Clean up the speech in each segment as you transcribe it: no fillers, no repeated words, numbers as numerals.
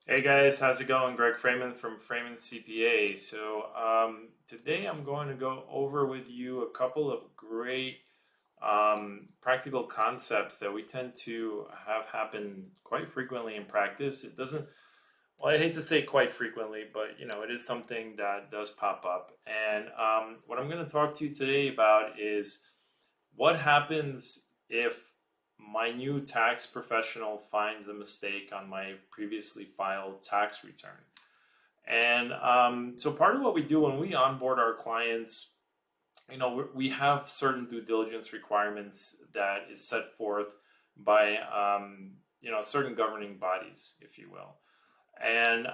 Hey guys, how's it going? Greg Freeman from Freeman CPA. Today I'm going to go over with you a couple of great practical concepts that we tend to have happen quite frequently in practice. It doesn't, well, I hate to say quite frequently, but it is something that does pop up. And what I'm going to talk to you today about is what happens if my new tax professional finds a mistake on my previously filed tax return? And so part of what we do when we onboard our clients, we have certain due diligence requirements that is set forth by, certain governing bodies, if you will. And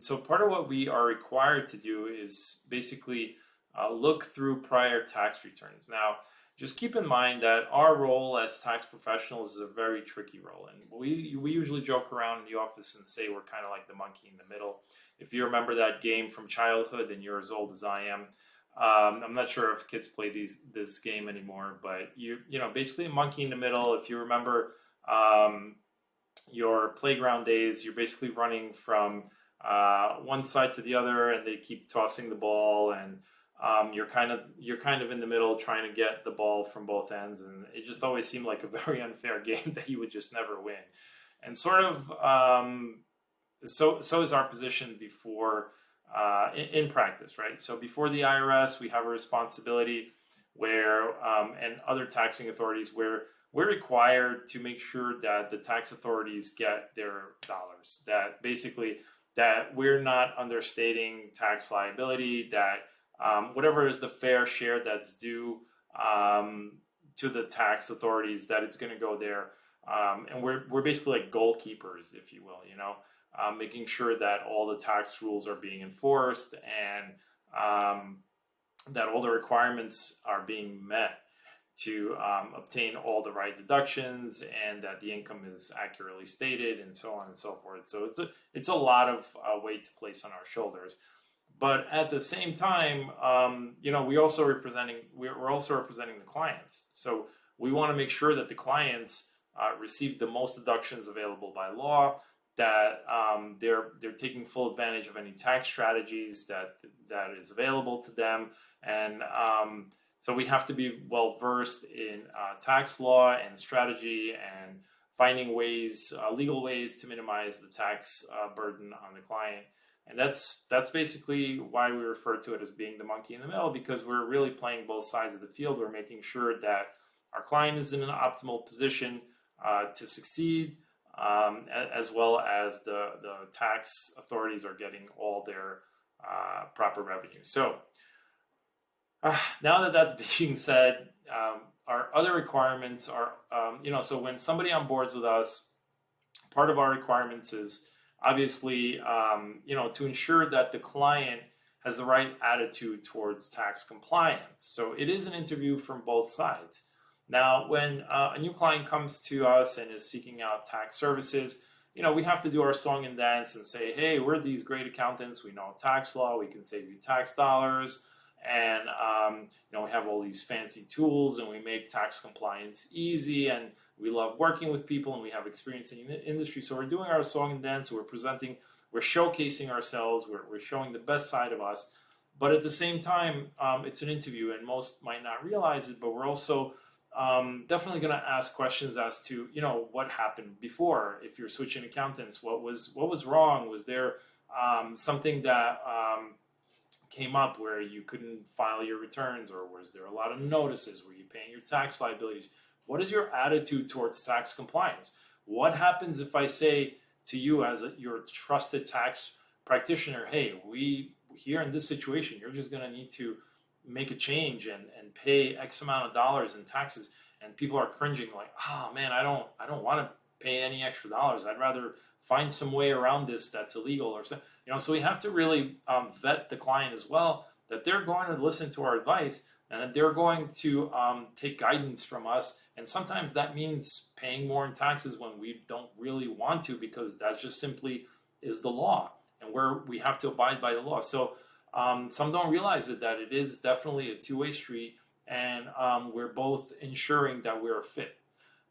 so part of what we are required to do is basically look through prior tax returns. Now, just keep in mind that our role as tax professionals is a very tricky role. And we usually joke around in the office and say we're kind of like the monkey in the middle. If you remember that game from childhood and you're as old as I am, I'm not sure if kids play this game anymore, but basically a monkey in the middle. If you remember, um, your playground days, you're basically running from one side to the other, and they keep tossing the ball, and you're kind of in the middle trying to get the ball from both ends, and it just always seemed like a very unfair game that you would just never win. And sort of so is our position before in practice, right? So before the IRS, we have a responsibility where and other taxing authorities where we're required to make sure that the tax authorities get their dollars. That basically that we're not understating tax liability. That whatever is the fair share that's due to the tax authorities, that it's going to go there. And we're basically like goalkeepers, if you will. Making sure that all the tax rules are being enforced and that all the requirements are being met to obtain all the right deductions and that the income is accurately stated and so on and so forth. So it's a lot of weight to place on our shoulders. But at the same time, we're also representing the clients. So we want to make sure that the clients receive the most deductions available by law, that they're taking full advantage of any tax strategies that is available to them, and so we have to be well versed in tax law and strategy and finding ways, legal ways to minimize the tax burden on the client. And that's basically why we refer to it as being the monkey in the middle, because we're really playing both sides of the field. We're making sure that our client is in an optimal position to succeed, as well as the tax authorities are getting all their proper revenue. So now that that's being said, our other requirements are, so when somebody onboards with us, part of our requirements is obviously, to ensure that the client has the right attitude towards tax compliance. So it is an interview from both sides. Now, when a new client comes to us and is seeking out tax services, we have to do our song and dance and say, hey, we're these great accountants. We know tax law. We can save you tax dollars. And, we have all these fancy tools and we make tax compliance easy. And we love working with people and we have experience in the industry. So we're doing our song and dance. We're showcasing ourselves. We're showing the best side of us. But at the same time, it's an interview and most might not realize it, but we're also definitely going to ask questions as to what happened before. If you're switching accountants, what was wrong? Was there something that came up where you couldn't file your returns, or was there a lot of notices? Were you paying your tax liabilities? What is your attitude towards tax compliance? What happens if I say to you as your trusted tax practitioner, hey, we here in this situation, you're just going to need to make a change and pay X amount of dollars in taxes, and people are cringing like, oh man, I don't want to pay any extra dollars. I'd rather find some way around this that's illegal or something. So we have to really vet the client as well, that they're going to listen to our advice and that they're going to take guidance from us. And sometimes that means paying more in taxes when we don't really want to, because that just simply is the law, and we have to abide by the law. So some don't realize that it is definitely a two-way street, and we're both ensuring that we're fit,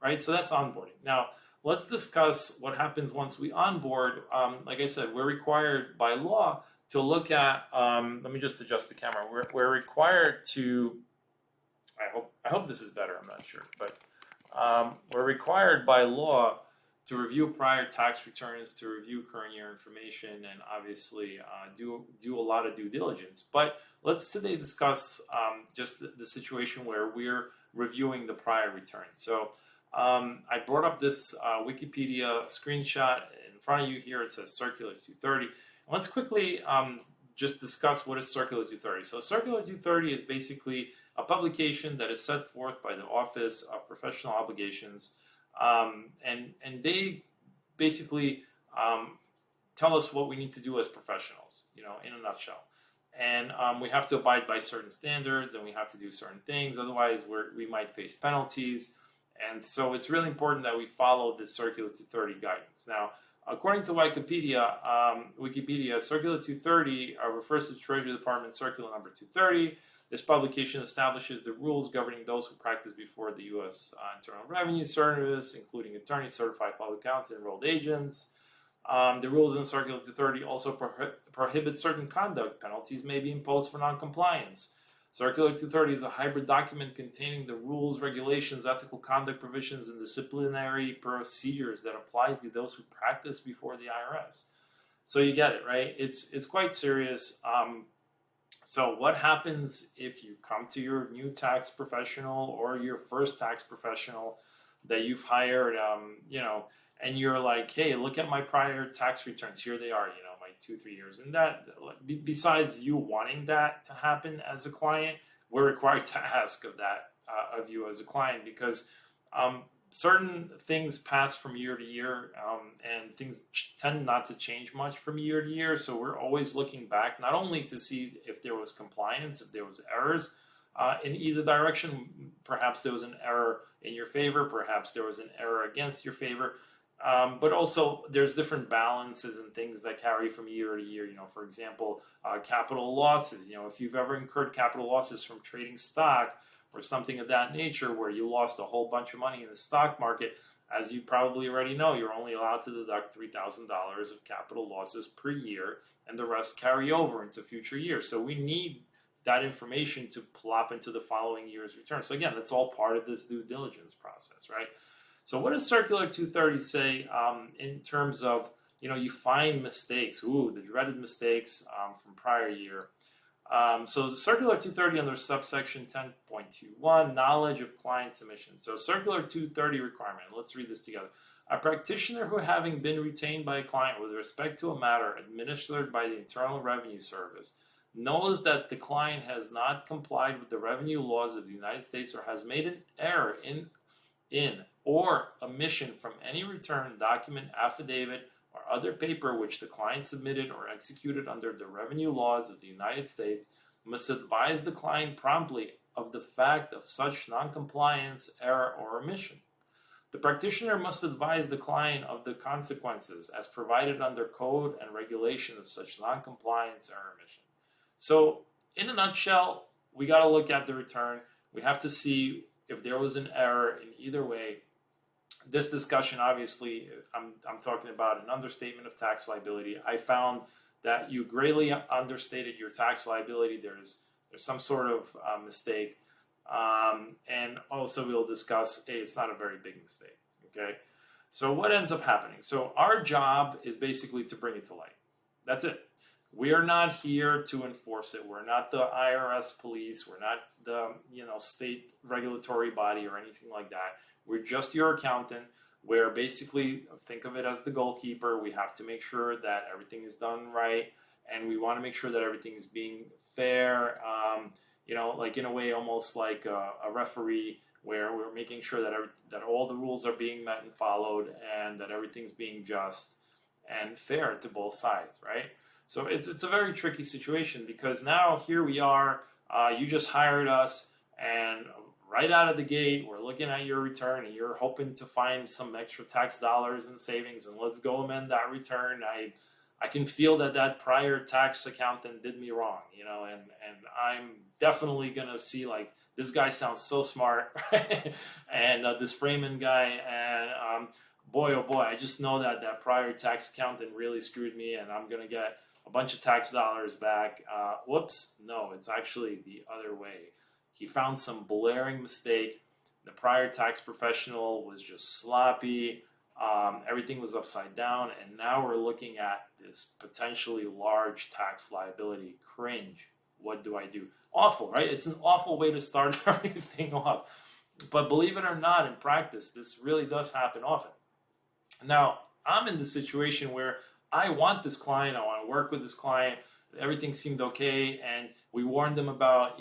right? So that's onboarding. Now, let's discuss what happens once we onboard. Like I said, we're required by law to look at, let me just adjust the camera. We're required to, I hope this is better, I'm not sure, but we're required by law to review prior tax returns, to review current year information, and obviously do a lot of due diligence. But let's today discuss just the situation where we're reviewing the prior return. So I brought up this Wikipedia screenshot in front of you here. It says Circular 230. And let's quickly just discuss what is Circular 230. So Circular 230 is basically a publication that is set forth by the Office of Professional Obligations, and they basically tell us what we need to do as professionals, in a nutshell. And we have to abide by certain standards, and we have to do certain things. Otherwise, we might face penalties. And so it's really important that we follow this Circular 230 guidance. Now, according to Wikipedia, Circular 230 refers to Treasury Department Circular number 230. This publication establishes the rules governing those who practice before the U.S. Internal Revenue Service, including attorneys, certified public accountants, and enrolled agents. The rules in Circular 230 also prohibit certain conduct. Penalties may be imposed for noncompliance. Circular 230 is a hybrid document containing the rules, regulations, ethical conduct provisions, and disciplinary procedures that apply to those who practice before the IRS. So you get it, right? It's quite serious. So what happens if you come to your new tax professional or your first tax professional that you've hired, and you're like, hey, look at my prior tax returns. Here they are, my 2-3 years. And that, besides you wanting that to happen as a client, we're required to ask of that, of you as a client, because certain things pass from year to year, and things tend not to change much from year to year. So we're always looking back, not only to see if there was compliance, if there was errors in either direction. Perhaps there was an error in your favor, perhaps there was an error against your favor. But also there's different balances and things that carry from year to year. For example, capital losses. If you've ever incurred capital losses from trading stock or something of that nature, where you lost a whole bunch of money in the stock market, as you probably already know, you're only allowed to deduct $3,000 of capital losses per year, and the rest carry over into future years. So we need that information to plop into the following year's return. So again, that's all part of this due diligence process, right? So what does Circular 230 say in terms of, you find mistakes, the dreaded mistakes from prior year. So Circular 230 under subsection 10.21, knowledge of client submission. So Circular 230 requirement, let's read this together. A practitioner who, having been retained by a client with respect to a matter administered by the Internal Revenue Service, knows that the client has not complied with the revenue laws of the United States or has made an error in or omission from any return, document, affidavit, or other paper which the client submitted or executed under the revenue laws of the United States, must advise the client promptly of the fact of such noncompliance, error, or omission. The practitioner must advise the client of the consequences as provided under code and regulation of such noncompliance or omission. So, in a nutshell, we got to look at the return. We have to see if there was an error in either way. This discussion, obviously, I'm talking about an understatement of tax liability. I found that you greatly understated your tax liability. There's some sort of mistake. And also we'll discuss, it's not a very big mistake, okay? So what ends up happening? So our job is basically to bring it to light. That's it. We are not here to enforce it. We're not the IRS police. We're not the state regulatory body or anything like that. We're just your accountant, where basically think of it as the goalkeeper. We have to make sure that everything is done right, and we want to make sure that everything is being fair, like in a way almost like a referee, where we're making sure that all the rules are being met and followed, and that everything's being just and fair to both sides, right? So it's a very tricky situation, because now here we are, you just hired us, and right out of the gate, we're looking at your return, and you're hoping to find some extra tax dollars and savings, and let's go amend that return. I can feel that prior tax accountant did me wrong, and I'm definitely gonna see, like, this guy sounds so smart, and this Freeman guy, and boy, oh boy, I just know that that prior tax accountant really screwed me and I'm going to get a bunch of tax dollars back. Whoops, no, it's actually the other way. He found some blaring mistake. The prior tax professional was just sloppy. Everything was upside down. And now we're looking at this potentially large tax liability. Cringe. What do I do? Awful, right? It's an awful way to start everything off. But believe it or not, in practice, this really does happen often. Now, I'm in the situation where I want this client, I want to work with this client, everything seemed okay, and we warned them about,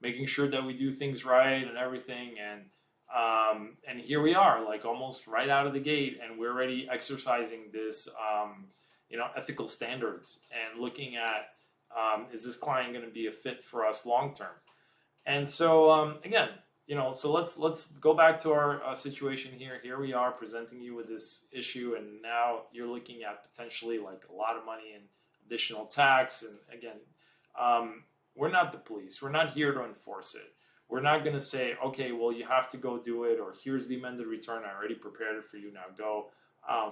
making sure that we do things right and everything, and here we are, like almost right out of the gate, and we're already exercising this, ethical standards and looking at, is this client going to be a fit for us long term? And so, again, so let's go back to our situation here. Here we are presenting you with this issue, and now you're looking at potentially like a lot of money in additional tax. And again, we're not the police. We're not here to enforce it. We're not going to say, okay, well, you have to go do it, or here's the amended return. I already prepared it for you. Now go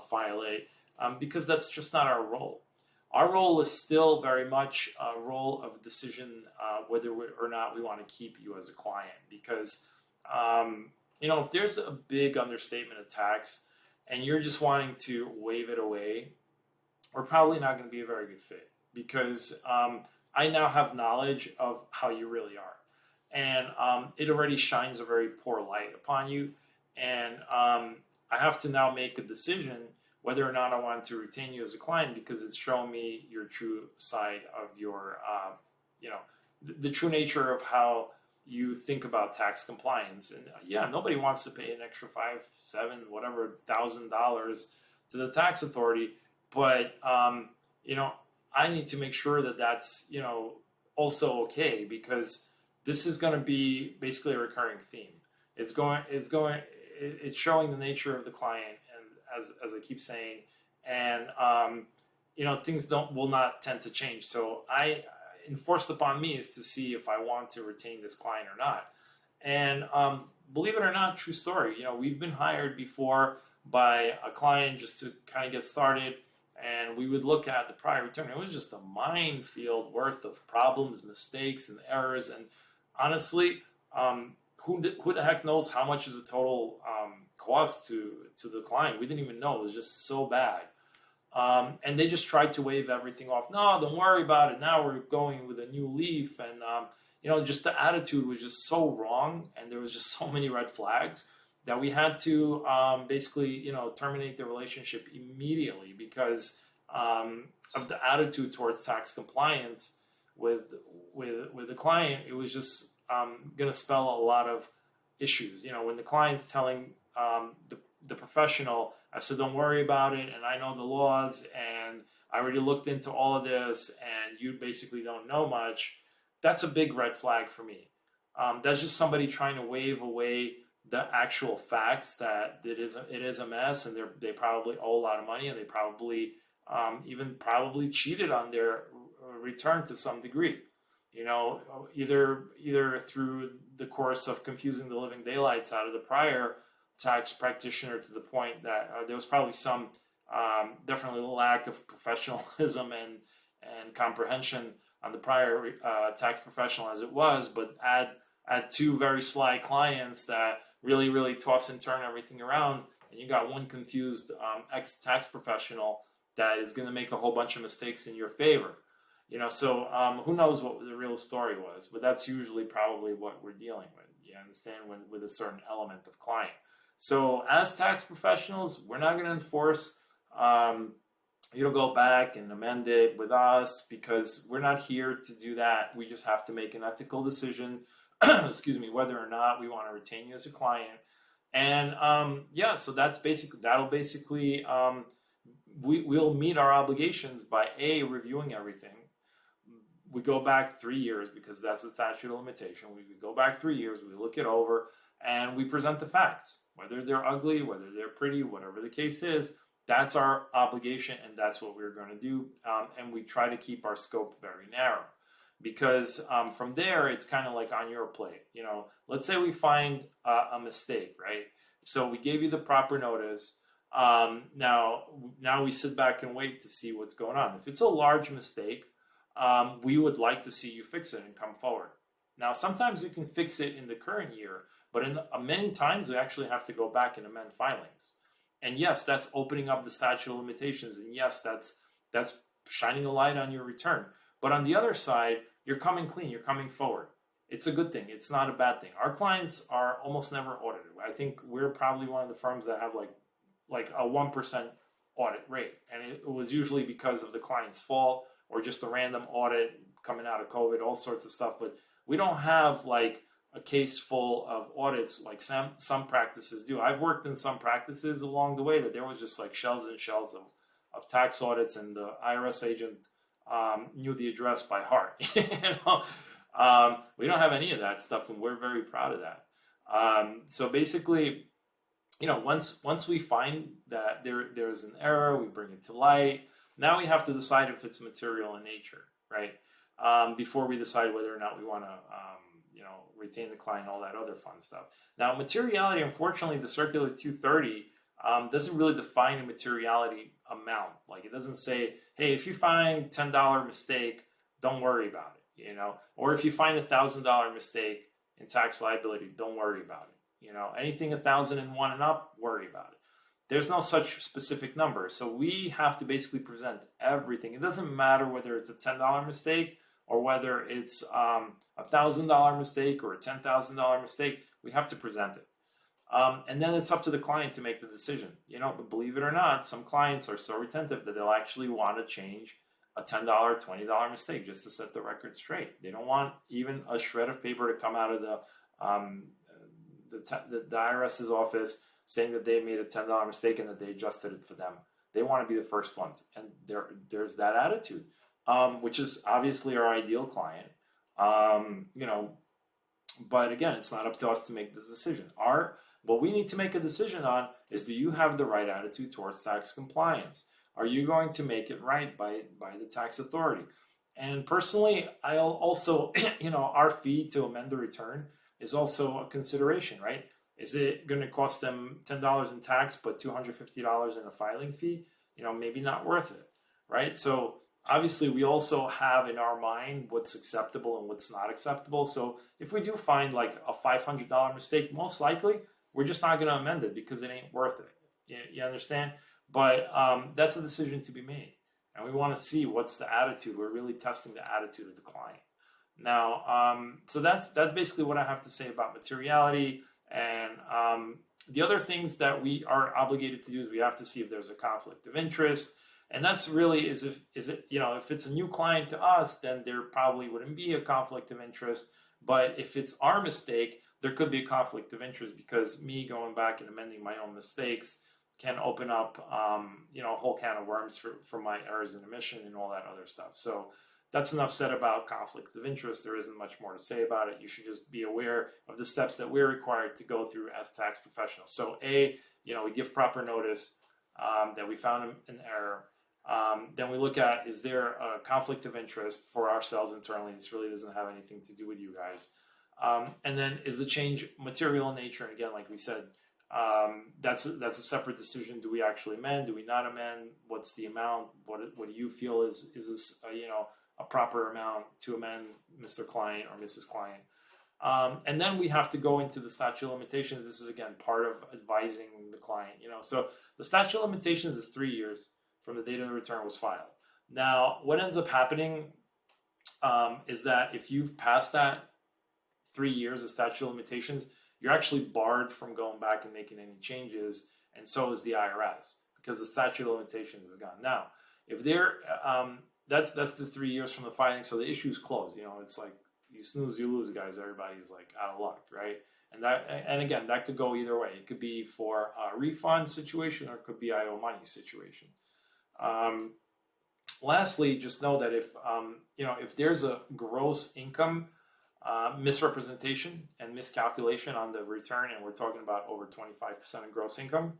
file it, because that's just not our role. Our role is still very much a role of decision whether or not we want to keep you as a client. Because, if there's a big understatement of tax and you're just wanting to wave it away, we're probably not going to be a very good fit. Because I now have knowledge of how you really are. And it already shines a very poor light upon you. And I have to now make a decision whether or not I want to retain you as a client, because it's showing me your true side of your, the true nature of how you think about tax compliance. And nobody wants to pay an extra $5, $7, whatever, $1,000 to the tax authority. But, I need to make sure that that's, also okay, because this is going to be basically a recurring theme. It's showing the nature of the client, as I keep saying, and things will not tend to change. So enforced upon me is to see if I want to retain this client or not. And believe it or not, true story. We've been hired before by a client just to kind of get started, and we would look at the prior return. It was just a minefield worth of problems, mistakes, and errors. And honestly, who the heck knows how much is the total cost to the client? We didn't even know. It was just so bad. And they just tried to wave everything off. No, don't worry about it. Now we're going with a new leaf. And, just the attitude was just so wrong. And there was just so many red flags that we had to basically, terminate the relationship immediately because of the attitude towards tax compliance with the client. It was just going to spell a lot of issues. When the client's telling the professional, I said, don't worry about it, and I know the laws, and I already looked into all of this, and you basically don't know much, that's a big red flag for me. That's just somebody trying to wave away the actual facts that it is a mess, and they probably owe a lot of money, and they probably even cheated on their return to some degree. Either through the course of confusing the living daylights out of the prior tax practitioner to the point that there was probably some definitely lack of professionalism and comprehension on the prior tax professional as it was, but add two very sly clients that really toss and turn everything around, and you got one confused ex-tax professional that is going to make a whole bunch of mistakes in your favor. So who knows what the real story was, but that's usually probably what we're dealing with. You understand, with a certain element of client. So as tax professionals, we're not going to enforce you to go back and amend it with us, because we're not here to do that. We just have to make an ethical decision, whether or not we want to retain you as a client. And so that'll basically we'll meet our obligations by reviewing everything. We go back 3 years because that's the statute of limitation. We go back 3 years, we look it over, and we present the facts. Whether they're ugly, whether they're pretty, whatever the case is, that's our obligation, and that's what we're going to do. And we try to keep our scope very narrow, because from there, it's kind of like on your plate. Let's say we find a mistake, right? So we gave you the proper notice. Now we sit back and wait to see what's going on. If it's a large mistake, we would like to see you fix it and come forward. Now, sometimes we can fix it in the current year, but in many times we actually have to go back and amend filings. And yes, that's opening up the statute of limitations, and yes, that's shining a light on your return. But on the other side, you're coming clean, you're coming forward. It's a good thing. It's not a bad thing. Our clients are almost never audited. I think we're probably one of the firms that have like a 1% audit rate, and it was usually because of the client's fault or just a random audit coming out of COVID, all sorts of stuff. But we don't have like a case full of audits like some practices do. I've worked in some practices along the way that there was just like shelves and shelves of tax audits, and the IRS agent knew the address by heart. We don't have any of that stuff, and we're very proud of that. So basically, once we find that there's an error, we bring it to light. Now we have to decide if it's material in nature, right? Before we decide whether or not we want to, retain the client, all that other fun stuff. Now, materiality, unfortunately, the Circular 230 doesn't really define a materiality amount. Like, it doesn't say, hey, if you find $10 mistake, don't worry about it, or if you find $1,000 mistake in tax liability, don't worry about it. Anything 1,001 and up, worry about it. There's no such specific number. So we have to basically present everything. It doesn't matter whether it's a $10 mistake or whether it's a $1,000 mistake or a $10,000 mistake. We have to present it. And then it's up to the client to make the decision. But believe it or not, some clients are so retentive that they'll actually want to change a $10, $20 mistake just to set the record straight. They don't want even a shred of paper to come out of the IRS's office saying that they made a $10 mistake and that they adjusted it for them. They want to be the first ones. And there's that attitude, which is obviously our ideal client. But again, it's not up to us to make this decision. What we need to make a decision on is, do you have the right attitude towards tax compliance? Are you going to make it right by the tax authority? And personally, I'll also, our fee to amend the return is also a consideration, right? Is it going to cost them $10 in tax, but $250 in a filing fee? Maybe not worth it, right? So obviously, we also have in our mind what's acceptable and what's not acceptable. So if we do find like a $500 mistake, most likely we're just not going to amend it because it ain't worth it. You understand? But that's a decision to be made. And we want to see what's the attitude. We're really testing the attitude of the client. Now, so that's basically what I have to say about materiality. And the other things that we are obligated to do is we have to see if there's a conflict of interest. And that's really if it's a new client to us, then there probably wouldn't be a conflict of interest. But if it's our mistake, there could be a conflict of interest because me going back and amending my own mistakes can open up, a whole can of worms for my errors in omission and all that other stuff. So that's enough said about conflict of interest. There isn't much more to say about it. You should just be aware of the steps that we're required to go through as tax professionals. So we give proper notice that we found an error. Then we look at, is there a conflict of interest for ourselves internally? This really doesn't have anything to do with you guys. And then is the change material in nature? And again, like we said, that's a separate decision. Do we actually amend? Do we not amend? What's the amount? What do you feel is this a proper amount to amend, Mr. Client or Mrs. Client? And then we have to go into the statute of limitations. This is again part of advising the client. So the statute of limitations is 3 years from the date of the return was filed. Now, what ends up happening is that if you've passed that 3 years of statute of limitations, you're actually barred from going back and making any changes, and so is the IRS because the statute of limitations is gone. Now, if that's the 3 years from the filing, so the issue's closed. It's like you snooze, you lose, guys. Everybody's like out of luck, right? And again, that could go either way. It could be for a refund situation or it could be I owe money situation. Lastly, just know that if there's a gross income misrepresentation and miscalculation on the return, and we're talking about over 25% of gross income,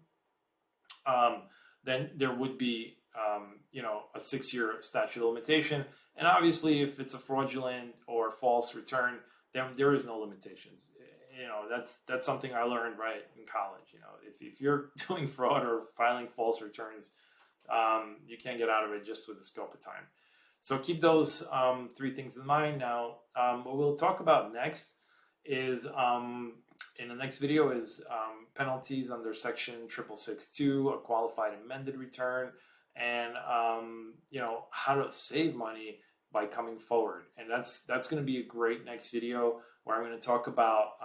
then there would be a 6-year statute of limitation. And obviously, if it's a fraudulent or false return, then there is no limitations. that's something I learned right in college. If you're doing fraud or filing false returns, you can't get out of it just with the scope of time. So keep those three things in mind. Now, what we'll talk about next is in the next video is penalties under section 6662, a qualified amended return, and how to save money by coming forward. And that's going to be a great next video where I'm going to talk about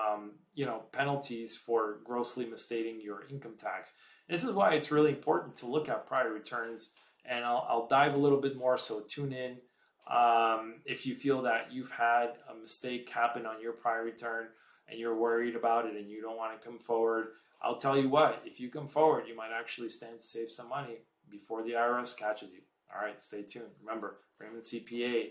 penalties for grossly misstating your income tax. And this is why it's really important to look at prior returns, and I'll dive a little bit more, so tune in. If you feel that you've had a mistake happen on your prior return and you're worried about it and you don't want to come forward, I'll tell you what, if you come forward, you might actually stand to save some money before the IRS catches you. All right, stay tuned. Remember, Raymond CPA,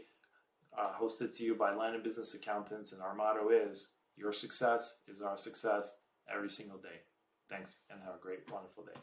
hosted to you by Land and Business Accountants, and our motto is, your success is our success every single day. Thanks, and have a great, wonderful day.